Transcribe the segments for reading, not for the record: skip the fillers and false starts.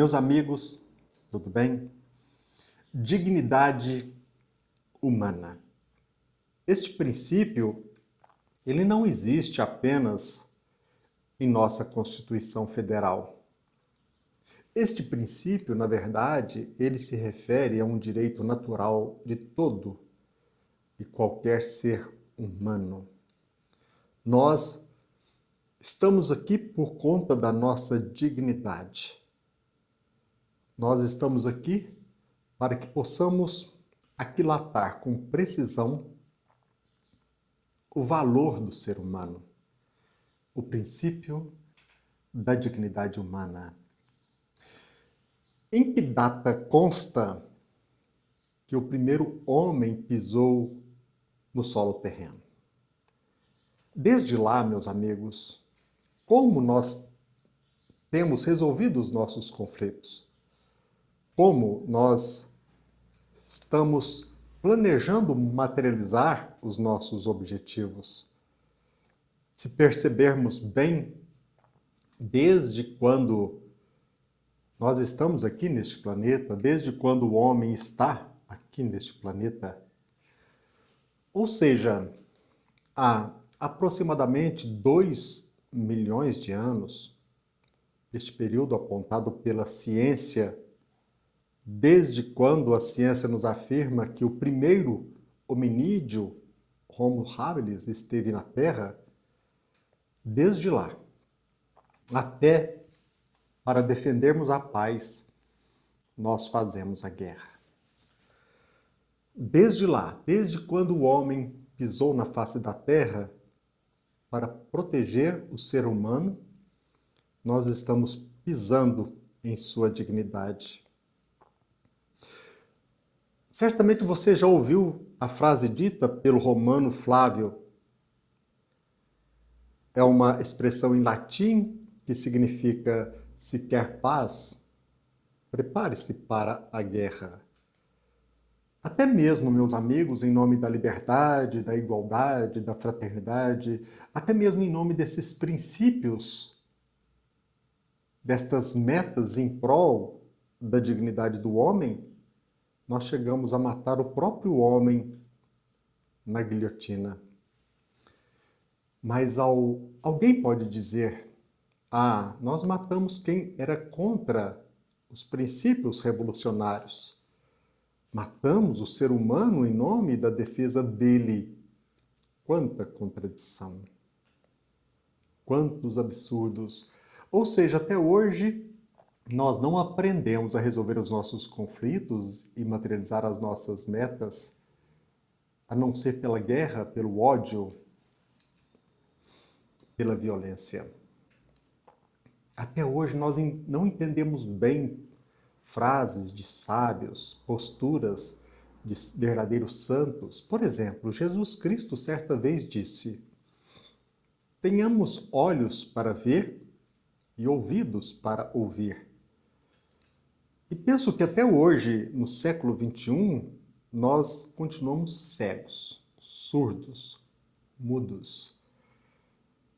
Meus amigos, tudo bem? Dignidade humana. Este princípio, ele não existe apenas em nossa Constituição Federal. Este princípio, na verdade, ele se refere a um direito natural de todo e qualquer ser humano. Nós estamos aqui por conta da nossa dignidade. Nós estamos aqui para que possamos aquilatar com precisão o valor do ser humano, o princípio da dignidade humana. Em que data consta que o primeiro homem pisou no solo terreno? Desde lá, meus amigos, como nós temos resolvido os nossos conflitos? Como nós estamos planejando materializar os nossos objetivos? Se percebermos bem, desde quando nós estamos aqui neste planeta, desde quando o homem está aqui neste planeta, ou seja, há aproximadamente 2 milhões de anos, este período apontado pela ciência, desde quando a ciência nos afirma que o primeiro hominídeo, Homo habilis, esteve na Terra, desde lá, até para defendermos a paz, nós fazemos a guerra. Desde lá, desde quando o homem pisou na face da Terra, para proteger o ser humano, nós estamos pisando em sua dignidade. Certamente você já ouviu a frase dita pelo romano Flávio. É uma expressão em latim que significa: se quer paz, prepare-se para a guerra. Até mesmo, meus amigos, em nome da liberdade, da igualdade, da fraternidade, até mesmo em nome desses princípios, destas metas em prol da dignidade do homem, nós chegamos a matar o próprio homem na guilhotina. Mas alguém pode dizer: nós matamos quem era contra os princípios revolucionários. Matamos o ser humano em nome da defesa dele. Quanta contradição! Quantos absurdos! Ou seja, até hoje, nós não aprendemos a resolver os nossos conflitos e materializar as nossas metas, a não ser pela guerra, pelo ódio, pela violência. Até hoje nós não entendemos bem frases de sábios, posturas de verdadeiros santos. Por exemplo, Jesus Cristo certa vez disse: tenhamos olhos para ver e ouvidos para ouvir. E penso que até hoje, no século XXI, nós continuamos cegos, surdos, mudos.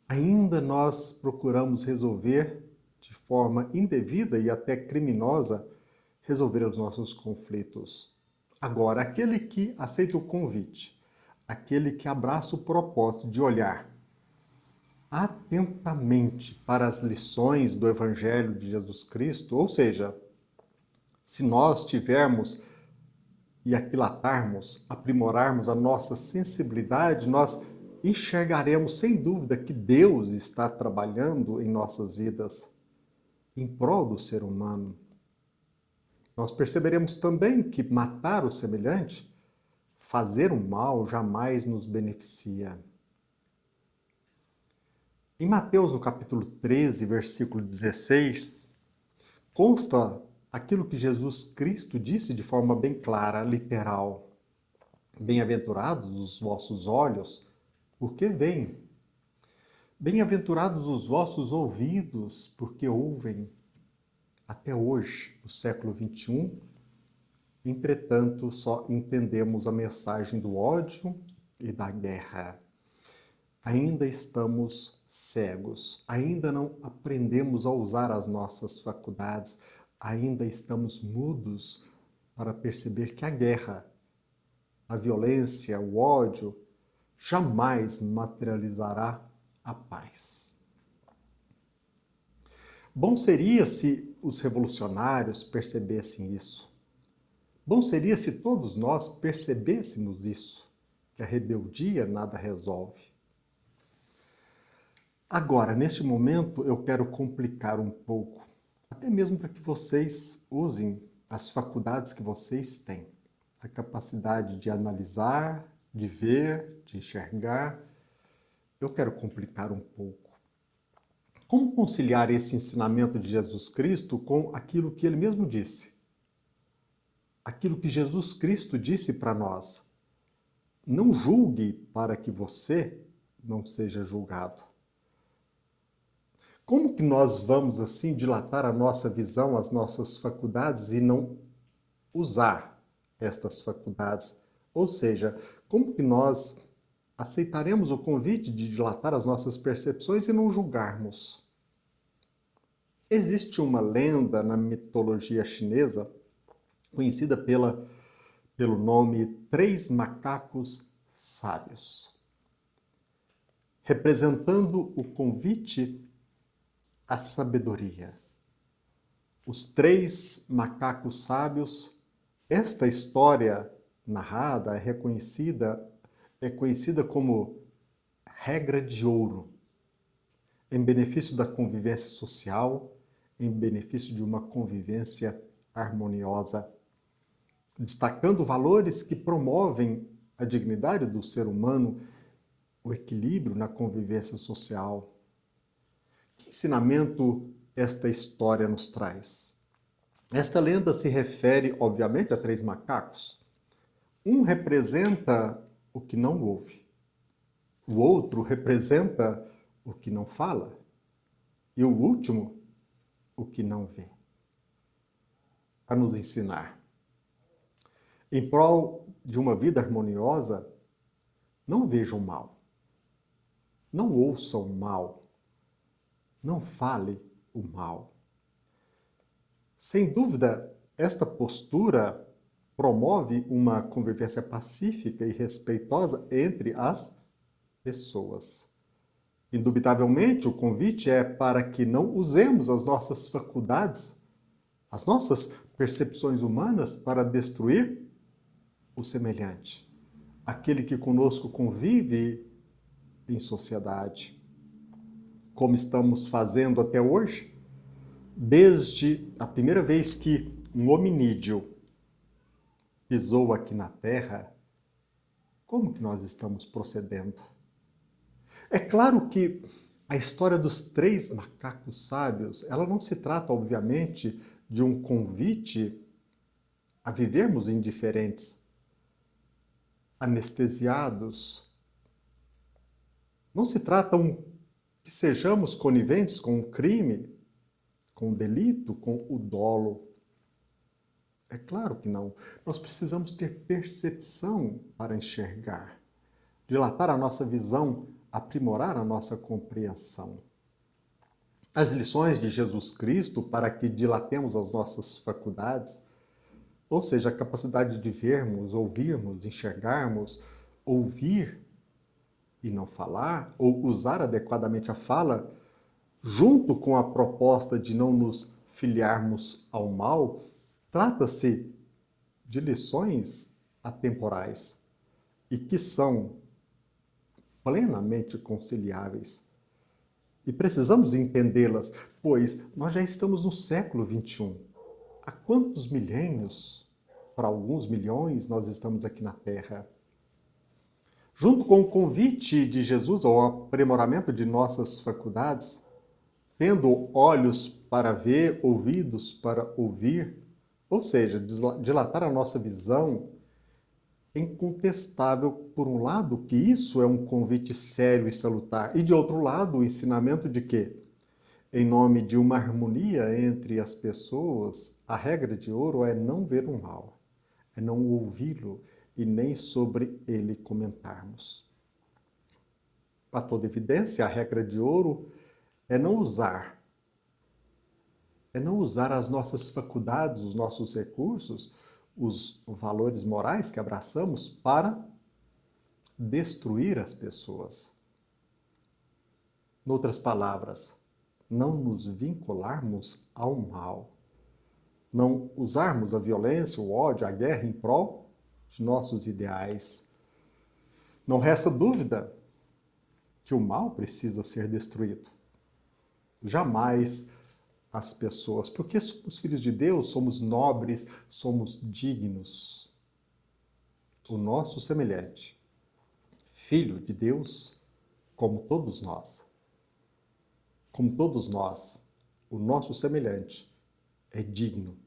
Ainda nós procuramos resolver de forma indevida e até criminosa, resolver os nossos conflitos. Agora, aquele que aceita o convite, aquele que abraça o propósito de olhar atentamente para as lições do Evangelho de Jesus Cristo, ou seja, se nós tivermos e aquilatarmos, aprimorarmos a nossa sensibilidade, nós enxergaremos sem dúvida que Deus está trabalhando em nossas vidas em prol do ser humano. Nós perceberemos também que matar o semelhante, fazer o mal, jamais nos beneficia. Em Mateus, no capítulo 13, versículo 16, consta aquilo que Jesus Cristo disse de forma bem clara, literal. Bem-aventurados os vossos olhos, porque veem. Bem-aventurados os vossos ouvidos, porque ouvem. Até hoje, no século XXI, entretanto, só entendemos a mensagem do ódio e da guerra. Ainda estamos cegos, ainda não aprendemos a usar as nossas faculdades, ainda estamos mudos para perceber que a guerra, a violência, o ódio, jamais materializará a paz. Bom seria se os revolucionários percebessem isso. Bom seria se todos nós percebêssemos isso, que a rebeldia nada resolve. Agora, neste momento, eu quero complicar um pouco, até mesmo para que vocês usem as faculdades que vocês têm. A capacidade de analisar, de ver, de enxergar. Eu quero complicar um pouco. Como conciliar esse ensinamento de Jesus Cristo com aquilo que ele mesmo disse? Aquilo que Jesus Cristo disse para nós. Não julgue para que você não seja julgado. Como que nós vamos assim dilatar a nossa visão, as nossas faculdades e não usar estas faculdades? Ou seja, como que nós aceitaremos o convite de dilatar as nossas percepções e não julgarmos? Existe uma lenda na mitologia chinesa, conhecida pelo nome Três Macacos Sábios, representando o convite à sabedoria. Os três macacos sábios, esta história narrada é conhecida como regra de ouro, em benefício da convivência social, em benefício de uma convivência harmoniosa, destacando valores que promovem a dignidade do ser humano, o equilíbrio na convivência social. Que ensinamento esta história nos traz? Esta lenda se refere, obviamente, a três macacos. Um representa o que não ouve, o outro representa o que não fala, e o último, o que não vê. A nos ensinar. Em prol de uma vida harmoniosa, não vejam mal, não ouçam mal, não fale o mal. Sem dúvida, esta postura promove uma convivência pacífica e respeitosa entre as pessoas. Indubitavelmente, o convite é para que não usemos as nossas faculdades, as nossas percepções humanas para destruir o semelhante, aquele que conosco convive em sociedade, como estamos fazendo até hoje, desde a primeira vez que um hominídeo pisou aqui na Terra. Como que nós estamos procedendo? É claro que a história dos três macacos sábios, ela não se trata, obviamente, de um convite a vivermos indiferentes, anestesiados. Não se trata que sejamos coniventes com o crime, com o delito, com o dolo. É claro que não. Nós precisamos ter percepção para enxergar, dilatar a nossa visão, aprimorar a nossa compreensão. As lições de Jesus Cristo para que dilatemos as nossas faculdades, ou seja, a capacidade de vermos, ouvirmos, enxergarmos, ouvir e não falar, ou usar adequadamente a fala, junto com a proposta de não nos filiarmos ao mal, trata-se de lições atemporais e que são plenamente conciliáveis. E precisamos entendê-las, pois nós já estamos no século XXI. Há quantos milênios, para alguns milhões, nós estamos aqui na Terra? Junto com o convite de Jesus ao aprimoramento de nossas faculdades, tendo olhos para ver, ouvidos para ouvir, ou seja, dilatar a nossa visão, é incontestável, por um lado, que isso é um convite sério e salutar, e de outro lado, o ensinamento de que, em nome de uma harmonia entre as pessoas, a regra de ouro é não ver o mal, é não ouvi-lo e nem sobre ele comentarmos. A toda evidência, a regra de ouro é não usar é não usar as nossas faculdades, os nossos recursos, os valores morais que abraçamos para destruir as pessoas. Em outras palavras, não nos vincularmos ao mal, não usarmos a violência, o ódio, a guerra em prol de nossos ideais. Não resta dúvida que o mal precisa ser destruído. Jamais as pessoas, porque somos filhos de Deus, somos nobres, somos dignos. O nosso semelhante, filho de Deus, como todos nós, o nosso semelhante é digno.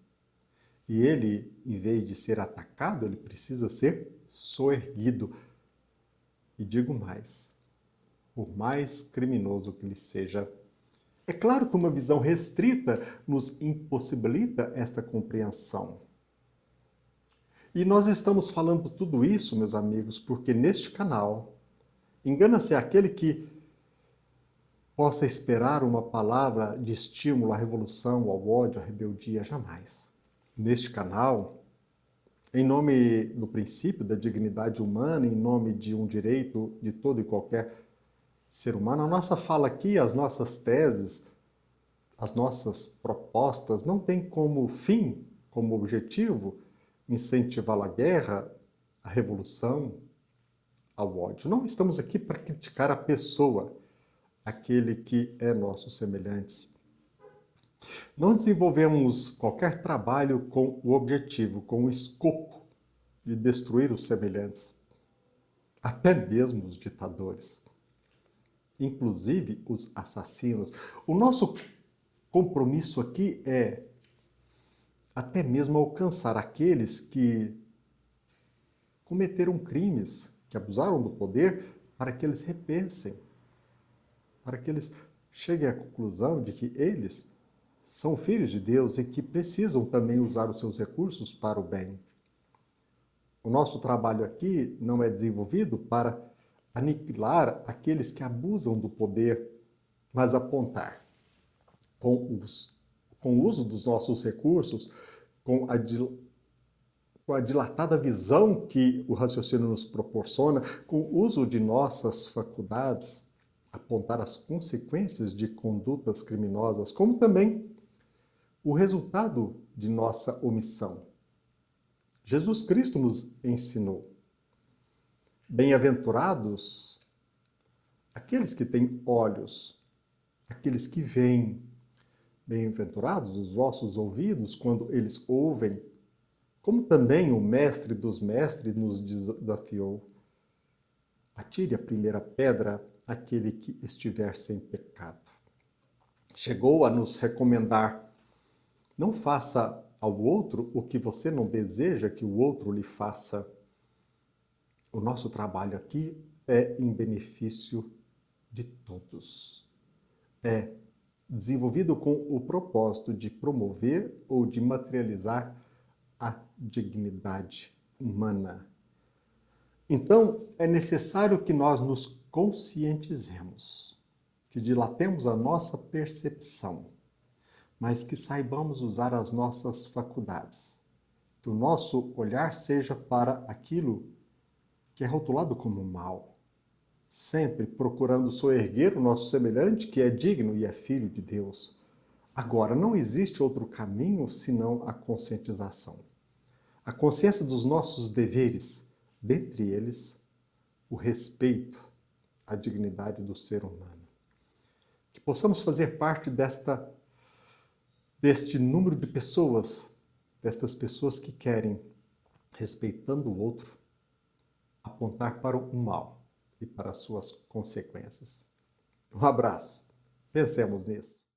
E ele, em vez de ser atacado, ele precisa ser soerguido. E digo mais, por mais criminoso que ele seja. É claro que uma visão restrita nos impossibilita esta compreensão. E nós estamos falando tudo isso, meus amigos, porque neste canal, engana-se aquele que possa esperar uma palavra de estímulo à revolução, ao ódio, à rebeldia, jamais. Neste canal, em nome do princípio da dignidade humana, em nome de um direito de todo e qualquer ser humano, a nossa fala aqui, as nossas teses, as nossas propostas não têm como fim, como objetivo, incentivar a guerra, a revolução, ao ódio. Não estamos aqui para criticar a pessoa, aquele que é nosso semelhante. Não desenvolvemos qualquer trabalho com o objetivo, com o escopo de destruir os semelhantes, até mesmo os ditadores, inclusive os assassinos. O nosso compromisso aqui é até mesmo alcançar aqueles que cometeram crimes, que abusaram do poder, para que eles repensem, para que eles cheguem à conclusão de que eles são filhos de Deus e que precisam também usar os seus recursos para o bem. O nosso trabalho aqui não é desenvolvido para aniquilar aqueles que abusam do poder, mas apontar com o uso dos nossos recursos, com a dilatada visão que o raciocínio nos proporciona, com o uso de nossas faculdades, apontar as consequências de condutas criminosas, como também o resultado de nossa omissão. Jesus Cristo nos ensinou: bem-aventurados aqueles que têm olhos, aqueles que veem. Bem-aventurados os vossos ouvidos quando eles ouvem, como também o mestre dos mestres nos desafiou: atire a primeira pedra aquele que estiver sem pecado. Chegou a nos recomendar: não faça ao outro o que você não deseja que o outro lhe faça. O nosso trabalho aqui é em benefício de todos. É desenvolvido com o propósito de promover ou de materializar a dignidade humana. Então, é necessário que nós nos conscientizemos, que dilatemos a nossa percepção, mas que saibamos usar as nossas faculdades, que o nosso olhar seja para aquilo que é rotulado como mal, sempre procurando soerguer o nosso semelhante que é digno e é filho de Deus. Agora, não existe outro caminho senão a conscientização. A consciência dos nossos deveres, dentre eles, o respeito à dignidade do ser humano. Que possamos fazer parte deste número de pessoas, destas pessoas que querem, respeitando o outro, apontar para o mal e para as suas consequências. Um abraço. Pensemos nisso.